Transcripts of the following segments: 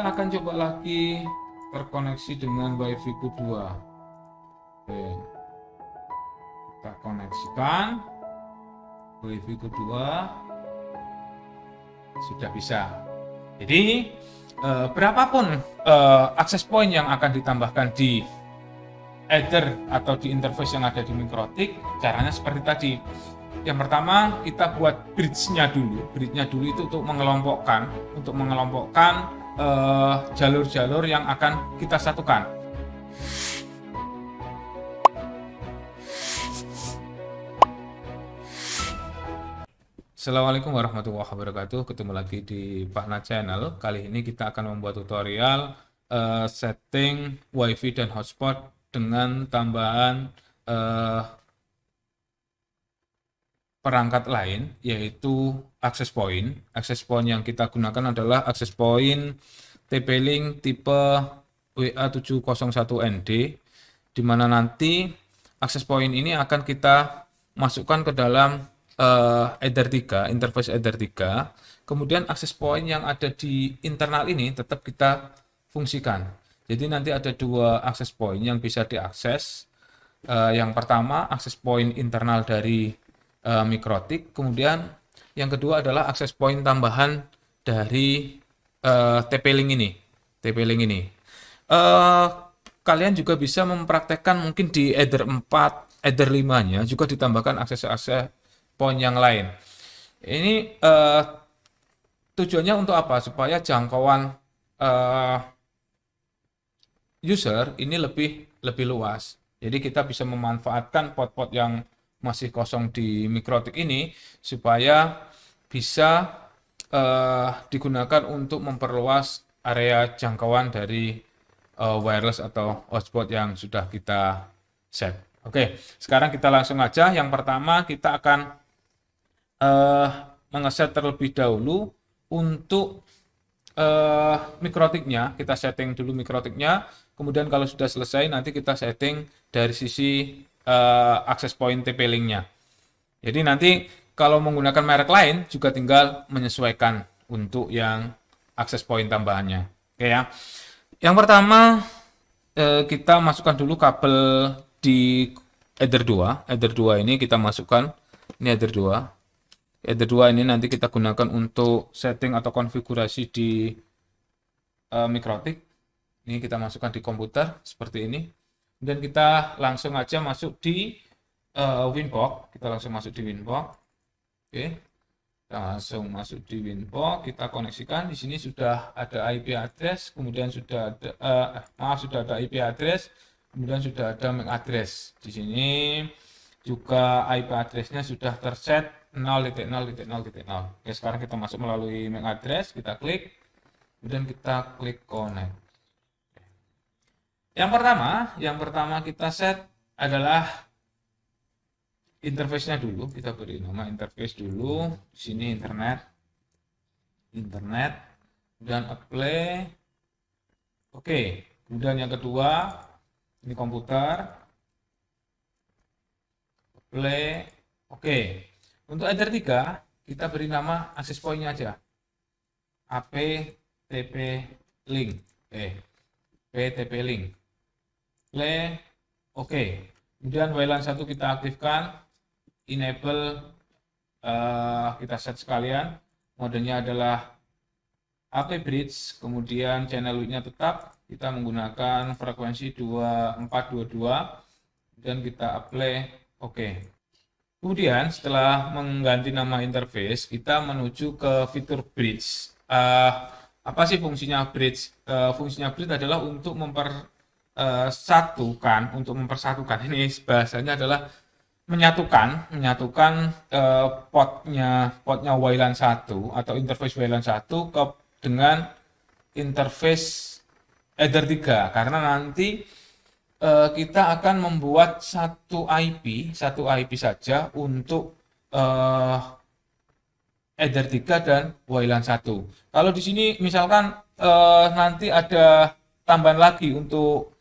kita akan coba lagi terkoneksi dengan WiFi kedua. Oke, kita koneksikan WiFi kedua, sudah bisa. Jadi berapapun akses point yang akan ditambahkan di header atau di interface yang ada di Mikrotik, caranya seperti tadi. Yang pertama, kita buat bridge-nya dulu. Bridge-nya dulu itu untuk mengelompokkan jalur-jalur yang akan kita satukan. Assalamualaikum warahmatullahi wabarakatuh. Ketemu lagi di Pakna Channel. Kali ini kita akan membuat tutorial setting WiFi dan hotspot dengan tambahan perangkat lain, yaitu access point. Access point yang kita gunakan adalah access point TP-Link tipe WA701ND, di mana nanti access point ini akan kita masukkan ke dalam header 3, interface header 3. Kemudian access point yang ada di internal ini tetap kita fungsikan. Jadi nanti ada dua access point yang bisa diakses. Yang pertama access point internal dari Mikrotik, kemudian yang kedua adalah access point tambahan dari TP-Link ini. Kalian juga bisa mempraktekkan mungkin di header 4, header 5-nya juga ditambahkan akses point yang lain. Ini tujuannya untuk apa? Supaya jangkauan user ini lebih luas. Jadi kita bisa memanfaatkan pot-pot yang masih kosong di Mikrotik ini supaya bisa digunakan untuk memperluas area jangkauan dari wireless atau hotspot yang sudah kita set. Oke, sekarang kita langsung aja. Yang pertama kita akan mengeset terlebih dahulu untuk Mikrotiknya. Kita setting dulu Mikrotiknya, kemudian kalau sudah selesai nanti kita setting dari sisi access point TP-Link-nya. Jadi nanti kalau menggunakan merek lain juga tinggal menyesuaikan untuk yang access point tambahannya. Oke ya. Yang pertama kita masukkan dulu kabel di header 2. Header 2 ini kita masukkan, ini header 2. Header 2 ini nanti kita gunakan untuk setting atau konfigurasi di Mikrotik. Ini kita masukkan di komputer seperti ini. Dan kita langsung aja masuk di Winbox. Kita langsung masuk di Winbox. Oke. Kita langsung masuk di Winbox, kita koneksikan. Di sini sudah ada IP address, kemudian sudah ada IP address, kemudian sudah ada MAC address. Di sini juga IP address-nya sudah terset 0.0.0.0. Oke, sekarang kita masuk melalui MAC address, kita klik, kemudian kita klik connect. Yang pertama kita set adalah interface-nya dulu. Kita beri nama interface dulu. Di sini internet, dan apply. Oke, kemudian yang kedua ini komputer, apply. Oke, untuk header 3 kita beri nama access point-nya aja, AP TP-Link. PTP-Link. Play. Oke. Kemudian WLAN 1 kita aktifkan, enable, kita set sekalian. Modenya adalah AP bridge, kemudian channel width-nya tetap kita menggunakan frekuensi 2422 dan kita apply. Oke. Kemudian setelah mengganti nama interface, kita menuju ke fitur bridge. Apa sih fungsinya bridge? Fungsinya bridge adalah untuk mempersatukan. Ini bahasanya adalah menyatukan potnya WLAN 1 atau interface WLAN 1 dengan interface header 3, karena nanti kita akan membuat satu IP saja untuk header 3 dan WLAN 1. Kalau di sini misalkan nanti ada tambahan lagi untuk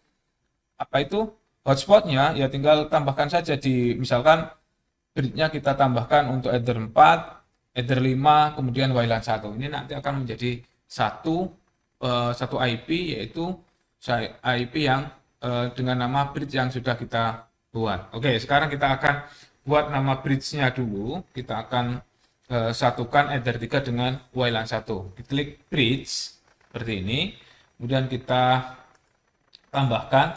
hotspotnya, ya tinggal tambahkan saja misalkan bridge-nya kita tambahkan untuk header 4, header 5, kemudian WLAN 1. Ini nanti akan menjadi satu satu IP, yaitu IP yang dengan nama bridge yang sudah kita buat. Oke, sekarang kita akan buat nama bridge-nya dulu. Kita akan satukan Ether 3 dengan WLAN 1. Klik bridge seperti ini. Kemudian kita tambahkan,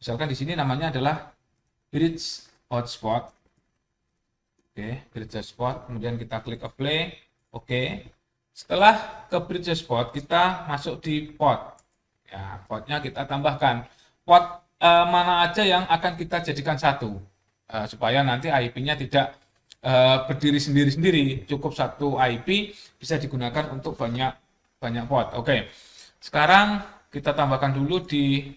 misalkan di sini namanya adalah bridge hotspot. Oke, bridge hotspot. Kemudian kita klik apply. Oke. Setelah ke bridge hotspot, kita masuk di port. Ya, portnya kita tambahkan. Port mana aja yang akan kita jadikan satu, supaya nanti IP-nya tidak berdiri sendiri-sendiri. Cukup satu IP bisa digunakan untuk banyak port. Oke. Sekarang kita tambahkan dulu di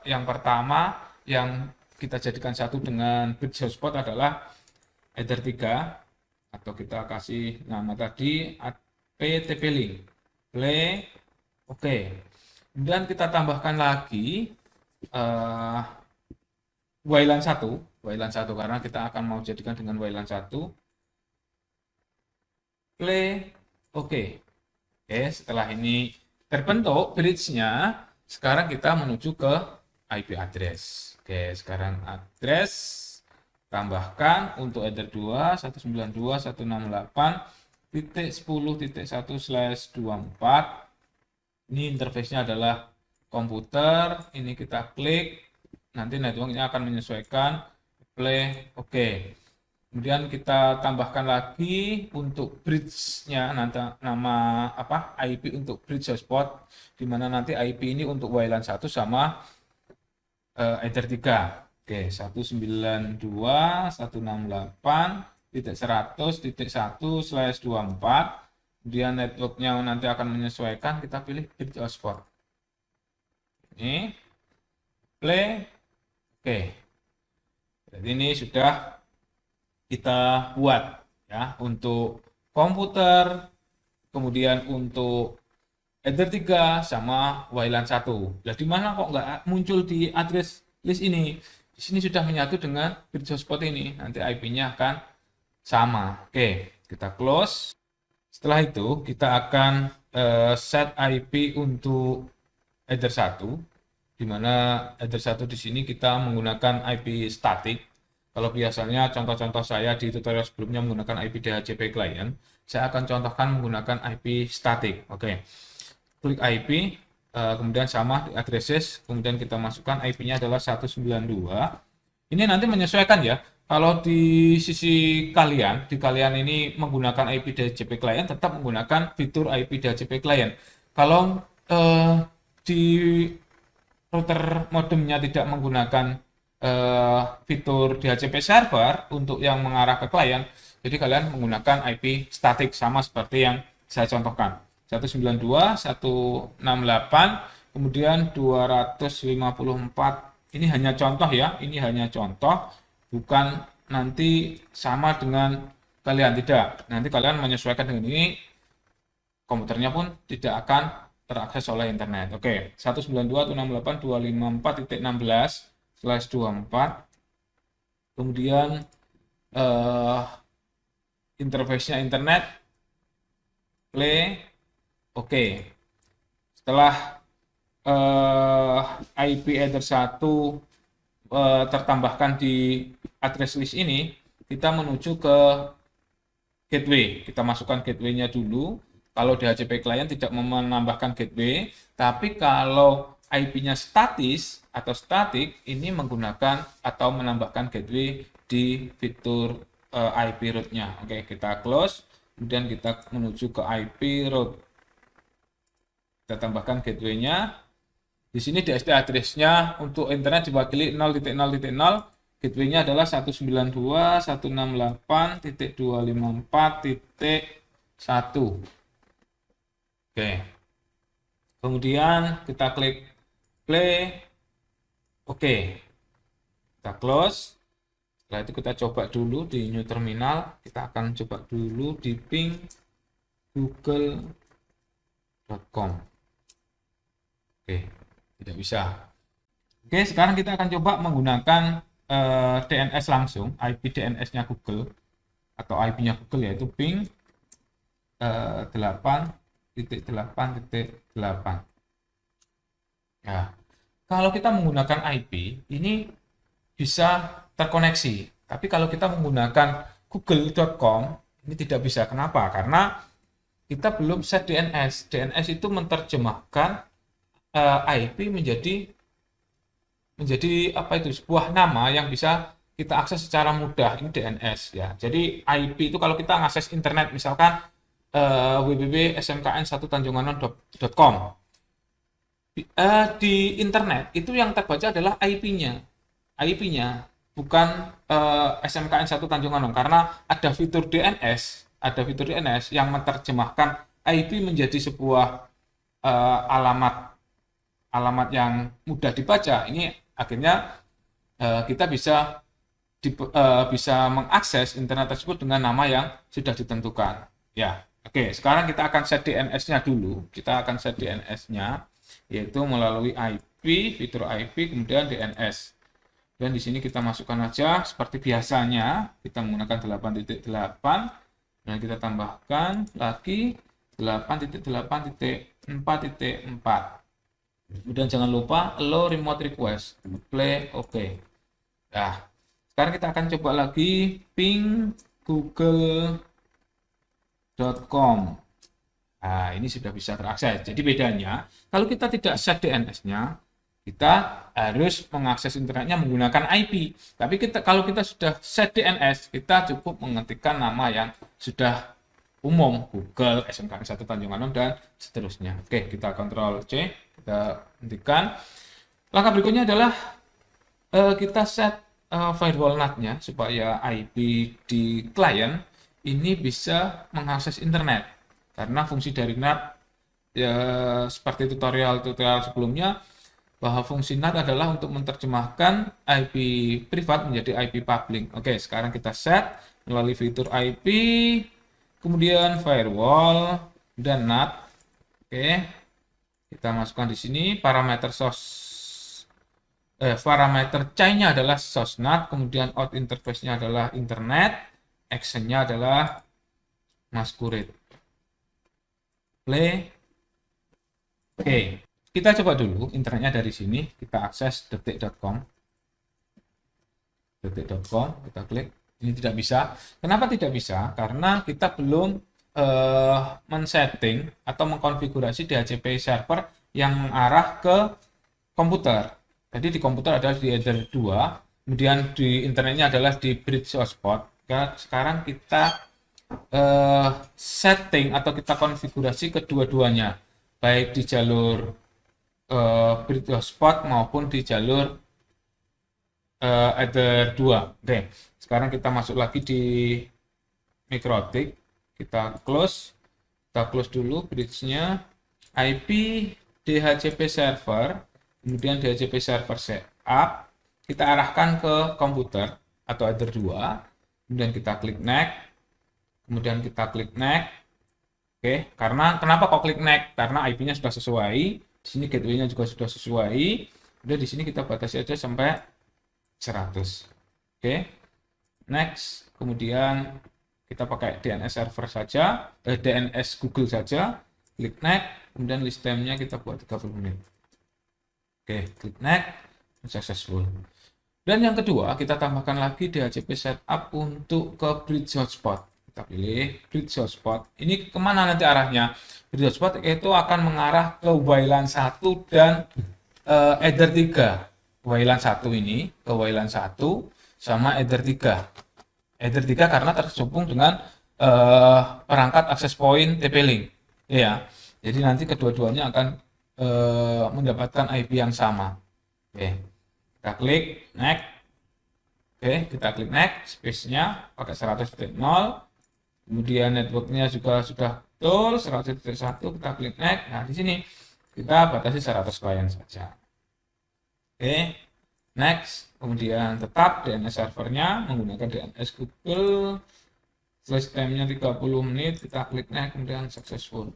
yang pertama yang kita jadikan satu dengan bridge hotspot adalah Ether 3, atau kita kasih nama tadi TP-Link. Play. Oke. Kemudian kita tambahkan lagi WLAN 1 karena kita akan mau jadikan dengan WLAN 1. Play. Oke. Oke, setelah ini terbentuk bridge-nya, sekarang kita menuju ke IP address. Oke, sekarang address tambahkan untuk Ether 2 192.168.10.1/24. Ini interface-nya adalah komputer. Ini kita klik, nanti network-nya akan menyesuaikan. Play. Oke. Kemudian kita tambahkan lagi untuk bridge-nya, nanti nama IP untuk bridge hotspot, di mana nanti IP ini untuk WLAN 1 sama Ether 3. Oke, 192.168.100.1/24. Kemudian networknya nanti akan menyesuaikan, kita pilih bridge hotspot. Ini play. Oke. Jadi ini sudah kita buat ya untuk komputer, kemudian untuk Ether 3 sama WLAN 1. Nah, di mana kok nggak muncul di address list ini? Di sini sudah menyatu dengan bridge hotspot ini. Nanti IP-nya akan sama. Oke, kita close. Setelah itu kita akan set IP untuk Ether 1, di mana Ether 1 di sini kita menggunakan IP static. Kalau biasanya contoh-contoh saya di tutorial sebelumnya menggunakan IP DHCP client, saya akan contohkan menggunakan IP static. Oke. Klik IP, kemudian sama di addresses, kemudian kita masukkan IP-nya adalah 192. Ini nanti menyesuaikan ya. Kalau di sisi kalian, ini menggunakan IP DHCP client, tetap menggunakan fitur IP DHCP client. Kalau di router modemnya tidak menggunakan fitur DHCP server untuk yang mengarah ke klien, jadi kalian menggunakan IP static sama seperti yang saya contohkan. 192.168, kemudian 254. Ini hanya contoh ya, ini hanya contoh, bukan nanti sama dengan kalian, tidak. Nanti kalian menyesuaikan dengan ini, komputernya pun tidak akan terakses oleh internet. Oke, 192.168.254/24. Kemudian interface-nya internet, play. Oke. Setelah IP Ether 1 tertambahkan di address list ini, kita menuju ke gateway. Kita masukkan gateway-nya dulu. Kalau DHCP client tidak menambahkan gateway, tapi kalau IP-nya statis atau static, ini menggunakan atau menambahkan gateway di fitur IP route-nya. Oke, kita close, kemudian kita menuju ke IP route. Kita tambahkan gateway-nya. Di sini DSP address-nya untuk internet diwakili 0.0.0, gateway-nya adalah 192.168.254.1. Oke. Kemudian kita klik play. Oke. Kita close. Setelah itu kita coba dulu di new terminal. Kita akan coba dulu di ping google.com. Oke, tidak bisa. Oke, sekarang kita akan coba menggunakan DNS langsung, IP DNS-nya Google atau IP-nya Google, yaitu ping 8 192.168.8. Ya, kalau kita menggunakan IP, ini bisa terkoneksi. Tapi kalau kita menggunakan google.com, ini tidak bisa. Kenapa? Karena kita belum set DNS. DNS itu menerjemahkan IP menjadi apa itu, sebuah nama yang bisa kita akses secara mudah. Ini DNS ya. Jadi IP itu kalau kita mengakses internet, misalkan www.smkn1tanjunganon.com, di internet itu yang terbaca adalah IP-nya bukan SMKN1 Tanjung Anom, karena ada fitur DNS yang menerjemahkan IP menjadi sebuah alamat yang mudah dibaca. Ini akhirnya kita bisa mengakses internet tersebut dengan nama yang sudah ditentukan. Ya, oke. Sekarang kita akan set DNS-nya dulu. Kita akan set DNS-nya yaitu melalui IP, fitur IP, kemudian DNS. Dan di sini kita masukkan aja seperti biasanya, kita menggunakan 8.8 dan kita tambahkan lagi 8.8.4.4. Kemudian jangan lupa allow remote request, play oke. Nah, sekarang kita akan coba lagi ping google.com. Nah, ini sudah bisa terakses. Jadi bedanya, kalau kita tidak set DNS-nya, kita harus mengakses internetnya menggunakan IP. Tapi kalau kita sudah set DNS, kita cukup mengetikkan nama yang sudah umum, Google, SMKN1 Tanjung Anom, dan seterusnya. Oke, kita Ctrl C, kita hentikan. Langkah berikutnya adalah kita set firewall NAT-nya supaya IP di klien ini bisa mengakses internet. Karena fungsi dari NAT, ya, seperti tutorial sebelumnya, bahwa fungsi NAT adalah untuk menerjemahkan IP privat menjadi IP public. Oke, sekarang kita set melalui fitur IP, kemudian firewall, dan NAT. Oke, kita masukkan di sini parameter parameter chain-nya adalah source NAT, kemudian out interface-nya adalah internet, action-nya adalah masquerade. Play. Oke, kita coba dulu internetnya dari sini. Kita akses detik.com. Detik.com, kita klik. Ini tidak bisa. Kenapa tidak bisa? Karena kita belum men-setting atau mengkonfigurasi DHCP server yang mengarah ke komputer. Jadi di komputer adalah di Ether 2, kemudian di internetnya adalah di bridge hotspot. Sekarang kita setting atau kita konfigurasi kedua-duanya, baik di jalur bridge hotspot maupun di jalur Ether 2. Oke, sekarang kita masuk lagi di MikroTik, kita close dulu bridge-nya, IP DHCP server, kemudian DHCP server setup, kita arahkan ke komputer atau Ether 2, kemudian kita klik next. Kemudian kita klik next. Oke, karena kenapa kok klik next? Karena IP-nya sudah sesuai, di sini gateway-nya juga sudah sesuai. Udah, di sini kita batasi aja sampai 100. Oke. Next, kemudian kita pakai DNS server saja, DNS Google saja. Klik next, kemudian list time-nya kita buat 30 menit. Oke, klik next, successful. Dan yang kedua, kita tambahkan lagi DHCP setup untuk ke bridge hotspot. Kita pilih bridge hotspot. Ini kemana nanti arahnya? Bridge hotspot itu akan mengarah ke WLAN 1 dan Ether 3. WLAN 1 ini ke WLAN 1 sama Ether 3. Ether 3 karena terhubung dengan perangkat access point TP-Link. Ya. Jadi nanti kedua-duanya akan mendapatkan IP yang sama. Oke. Kita klik next. Oke, kita klik next, space-nya pakai 100.0. Kemudian networknya juga sudah betul 100.1, kita klik next. Nah, di sini kita batasi 100 klien saja. Oke, next. Kemudian tetap DNS servernya menggunakan DNS Google. Flash time-nya 30 menit, kita klik next, kemudian successful.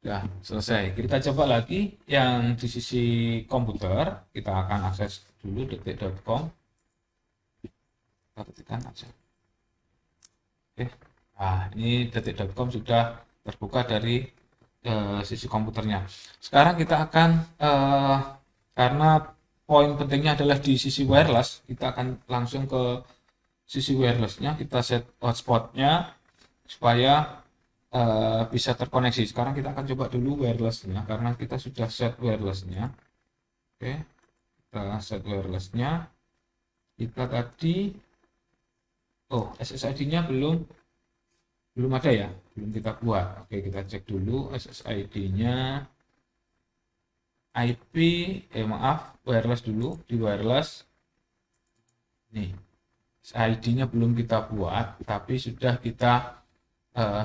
Sudah selesai. Kita coba lagi yang di sisi komputer. Kita akan akses dulu detik.com. Kita ketikkan aja. Oke. Nah, ini detik.com sudah terbuka dari sisi komputernya. Sekarang kita akan karena poin pentingnya adalah di sisi wireless, kita akan langsung ke sisi wirelessnya, kita set hotspotnya supaya bisa terkoneksi. Sekarang kita akan coba dulu wirelessnya karena kita sudah set wirelessnya. Oke, kita set wirelessnya. Kita tadi, oh SSID-nya belum ada ya, belum kita buat. Oke, kita cek dulu SSID-nya. IP, maaf, wireless dulu, di wireless. Nih, ID-nya belum kita buat, tapi sudah kita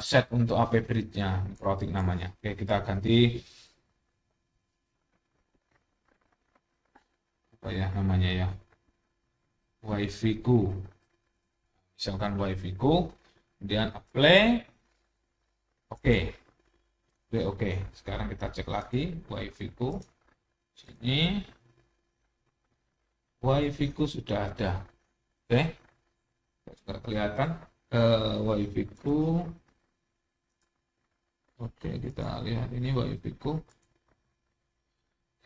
set untuk AP bridge-nya, Mikrotik namanya. Oke, kita ganti apa ya namanya ya, WiFi ku. Misalkan WiFi ku, kemudian apply. Oke. Oke. Sekarang kita cek lagi WiFi ku. Sini WiFi ku sudah ada. Oke. Tidak kelihatan WiFi ku. Oke, kita lihat ini WiFi ku.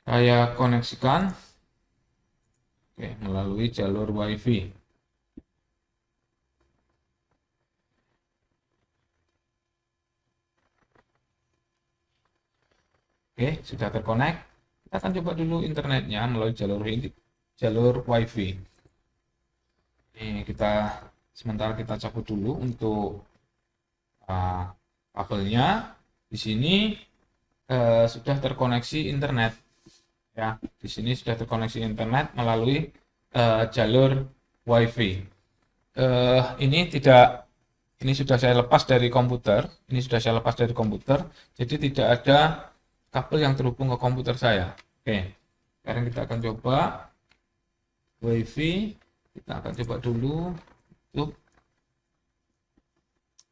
Saya koneksikan melalui jalur WiFi. Oke, sudah terkonek. Kita akan coba dulu internetnya melalui jalur WiFi. Ini sementara kita cabut dulu untuk kabelnya. Di sini sudah terkoneksi internet. Ya, di sini sudah terkoneksi internet melalui jalur WiFi. Ini sudah saya lepas dari komputer. Jadi tidak ada kabel yang terhubung ke komputer saya. Oke, sekarang kita akan coba WiFi. Kita akan coba dulu tutup.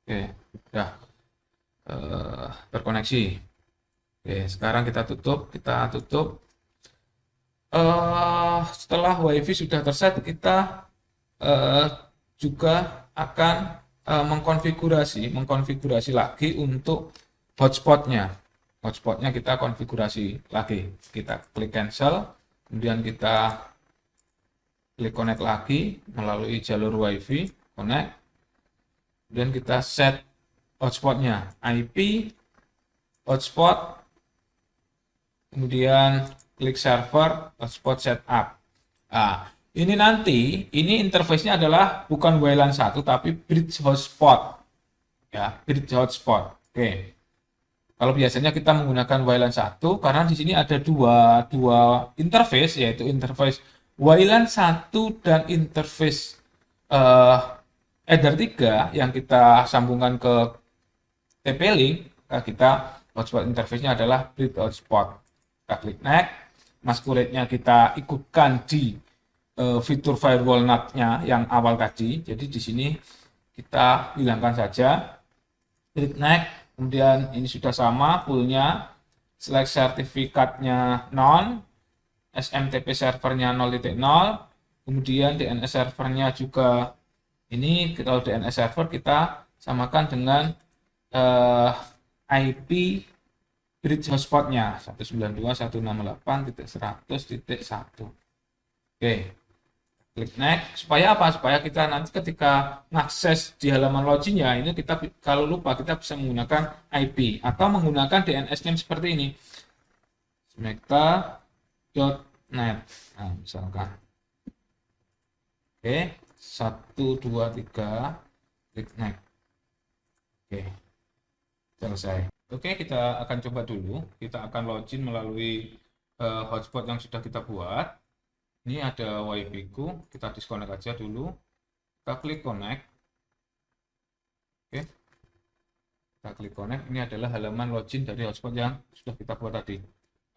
Oke, sudah terkoneksi. Oke, sekarang kita tutup. Setelah WiFi sudah terset, kita juga akan mengkonfigurasi lagi untuk hotspotnya. Hotspotnya kita konfigurasi lagi. Kita klik cancel, kemudian kita klik connect lagi melalui jalur WiFi, connect. Kemudian kita set hotspotnya, IP, hotspot, kemudian klik server, hotspot setup. Nah, ini interface-nya adalah bukan WLAN 1 tapi bridge hotspot. Ya, bridge hotspot. Oke. Kalau biasanya kita menggunakan WLAN 1 karena di sini ada dua interface, yaitu interface WLAN 1 dan interface Ether 3 yang kita sambungkan ke TP-Link. Kita hotspot interface-nya adalah bridge hotspot. Kita klik next, masquerade-nya kita ikutkan di fitur firewall NAT-nya yang awal tadi. Jadi di sini kita hilangkan saja. Klik next, kemudian ini sudah sama poolnya. Select sertifikatnya non, SMTP servernya 0.0, kemudian DNS servernya juga ini. Kalau DNS server kita samakan dengan IP bridge hotspotnya 192.168.100.1. Oke, klik next. Supaya apa? Supaya kita nanti ketika mengakses di halaman loginnya ini, kita kalau lupa kita bisa menggunakan IP atau menggunakan DNS name seperti ini, smekta.net. Nah, misalkan oke, 123, klik next. Oke, selesai. Oke, kita akan coba dulu. Kita akan login melalui hotspot yang sudah kita buat. Ini ada WiFi ku, kita disconnect aja dulu. Kita klik connect. Oke, kita klik connect. Ini adalah halaman login dari hotspot yang sudah kita buat tadi.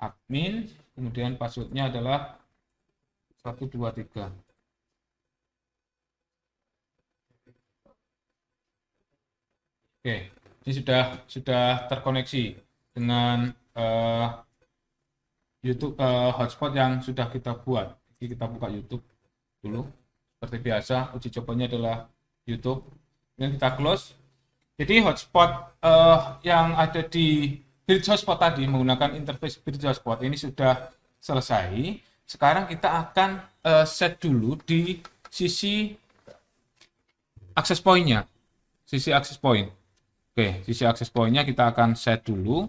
Admin, kemudian passwordnya adalah 123. Oke, ini sudah terkoneksi dengan YouTube hotspot yang sudah kita buat. Jadi kita buka YouTube dulu. Seperti biasa, uji cobanya adalah YouTube. Kemudian kita close. Jadi hotspot yang ada di bridge hotspot tadi menggunakan interface bridge hotspot ini sudah selesai. Sekarang kita akan set dulu di sisi access point-nya. Sisi access point. Oke, sisi access point-nya kita akan set dulu.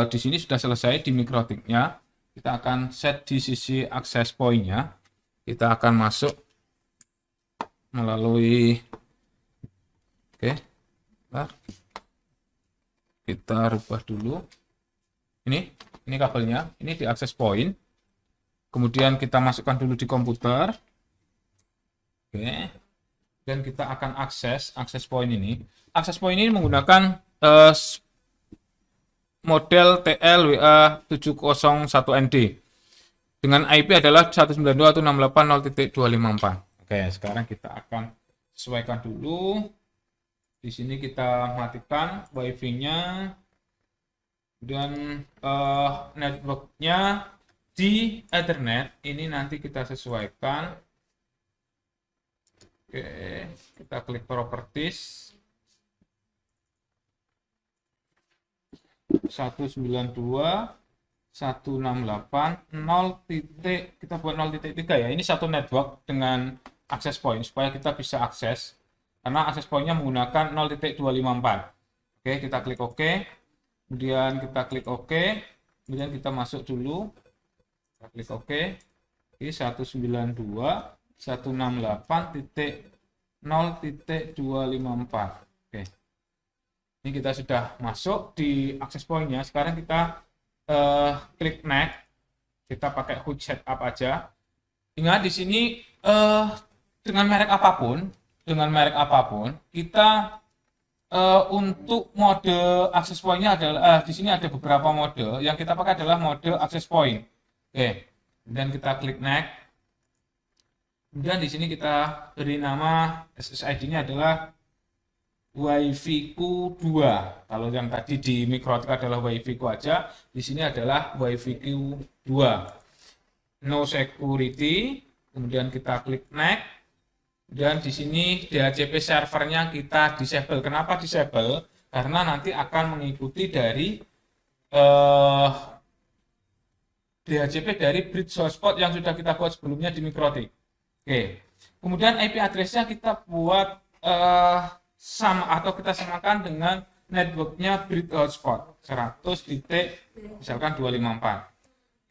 Di sini sudah selesai di mikrotiknya. Kita akan set di sisi access point-nya. Kita akan masuk melalui kita rubah dulu. Ini kabelnya, ini di access point. Kemudian kita masukkan dulu di komputer. Dan kita akan akses access point ini. Access point ini menggunakan model TL-WA701ND dengan IP adalah 192.168.0.254. Oke, sekarang kita akan sesuaikan dulu. Di sini kita matikan WiFi-nya dan network-nya di Ethernet ini nanti kita sesuaikan. Oke, kita klik properties 192.168.0. Kita buat 0.3 ya. Ini satu network dengan access point supaya kita bisa akses karena access point-nya menggunakan 0.254. Oke, kita klik OK. Kemudian kita klik OK. Kemudian kita masuk dulu. Kita klik OK. Ini 192.168.0.254. Oke. Ini kita sudah masuk di access point-nya. Sekarang kita klik next. Kita pakai HUD setup aja. Ingat di sini dengan merek apapun, kita untuk mode access point-nya adalah di sini ada beberapa mode. Yang kita pakai adalah mode access point. Oke. Dan kita klik next. Kemudian di sini kita beri nama SSID-nya adalah WiFi-Q 2. Kalau yang tadi di Mikrotik adalah WiFi-Q aja, di sini adalah WiFi-Q 2. No security. Kemudian kita klik next. Dan di sini DHCP servernya kita disable. Kenapa disable? Karena nanti akan mengikuti dari DHCP dari bridge hotspot yang sudah kita buat sebelumnya di Mikrotik. Oke. Kemudian IP address-nya kita buat sama atau kita samakan dengan networknya bridge hotspot 100 titik misalkan 254.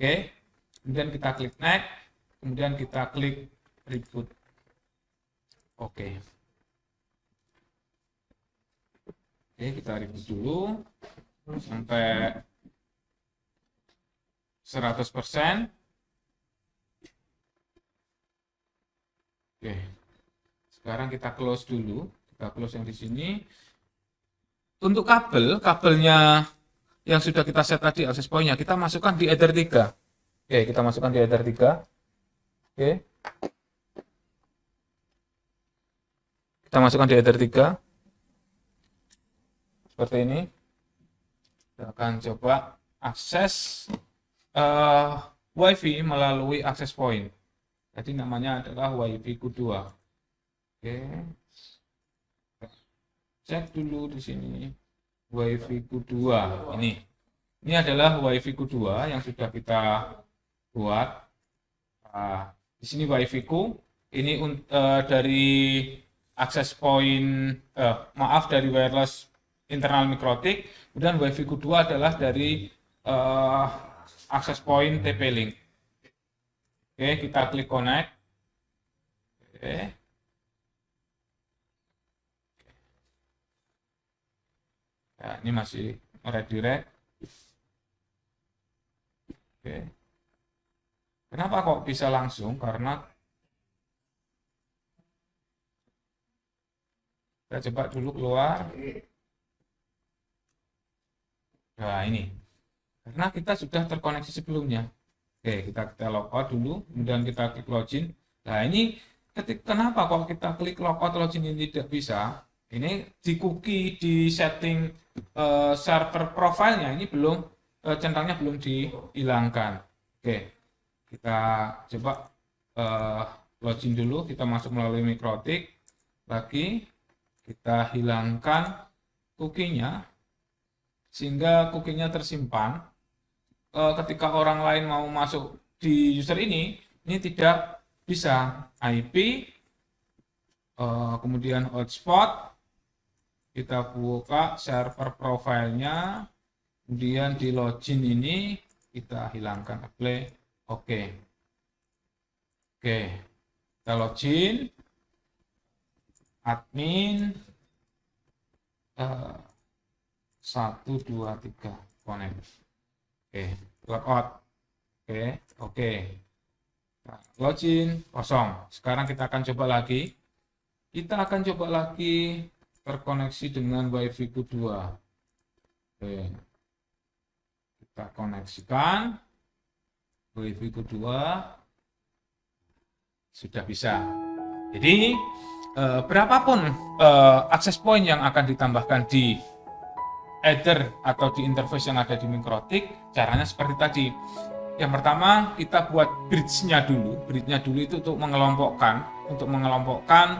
Oke. Kemudian kita klik next. Kemudian kita klik reboot. Oke. Kita reboot dulu sampai 100%. Oke. Sekarang kita close dulu. Kita close yang di sini. Untuk kabelnya yang sudah kita set tadi access point-nya kita masukkan di Ether 3. Oke, kita masukkan di Ether 3. Oke. Kita masukkan di Ether 3. Seperti ini. Kita akan coba akses WiFi melalui access point. Jadi namanya adalah WiFi Q2. Oke. Cek dulu di sini WiFi Q2 ini. Ini adalah WiFi Q2 yang sudah kita buat. Di sini WiFi Q ini dari access point dari wireless internal Mikrotik. Kemudian WiFi Q2 adalah dari access point TP-Link. Oke, kita klik connect. Oke. Ya, ini masih redirect. Oke. Kenapa kok bisa langsung? Karena kita coba dulu keluar. Nah, ini. Karena kita sudah terkoneksi sebelumnya. Oke, kita logout dulu, kemudian kita klik login. Nah, ini kenapa kok kita klik logout login ini tidak bisa? Ini di cookie di setting server profilnya ini belum centangnya belum dihilangkan. Oke, kita coba login dulu. Kita masuk melalui Mikrotik. Lagi kita hilangkan cookie-nya. sehingga cookingnya tersimpan. Ketika orang lain mau masuk di user ini tidak bisa. IP, kemudian hotspot, kita buka server profilnya, kemudian di login ini kita hilangkan apply, oke. Kita login, admin 1 2 3 connect, logout, oke. Nah, login kosong. Sekarang kita akan coba lagi. Terkoneksi dengan WiFi ku 2. Kita koneksikan WiFi ku 2. Sudah bisa. Jadi berapapun akses point yang akan ditambahkan di header atau di interface yang ada di Mikrotik, caranya seperti tadi. Yang pertama, kita buat bridge-nya dulu. Bridge-nya dulu itu untuk mengelompokkan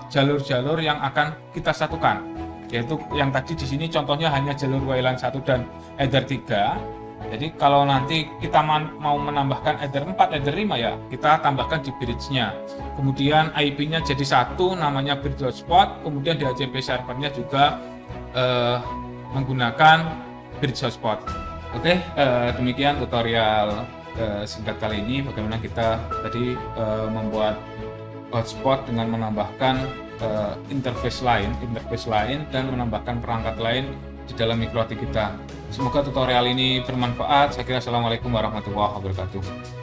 jalur-jalur yang akan kita satukan. Yaitu yang tadi di sini contohnya hanya jalur WLAN 1 dan header 3. Jadi kalau nanti kita mau menambahkan header 4, header 5 ya, kita tambahkan di bridge-nya. Kemudian IP-nya jadi satu, namanya bridge hotspot. Kemudian di HCP servernya juga menggunakan bridge hotspot. Oke, demikian tutorial singkat kali ini. Bagaimana kita tadi membuat hotspot dengan menambahkan interface lain dan menambahkan perangkat lain di dalam Mikrotik kita. Semoga tutorial ini bermanfaat. Saya kira assalamualaikum warahmatullahi wabarakatuh.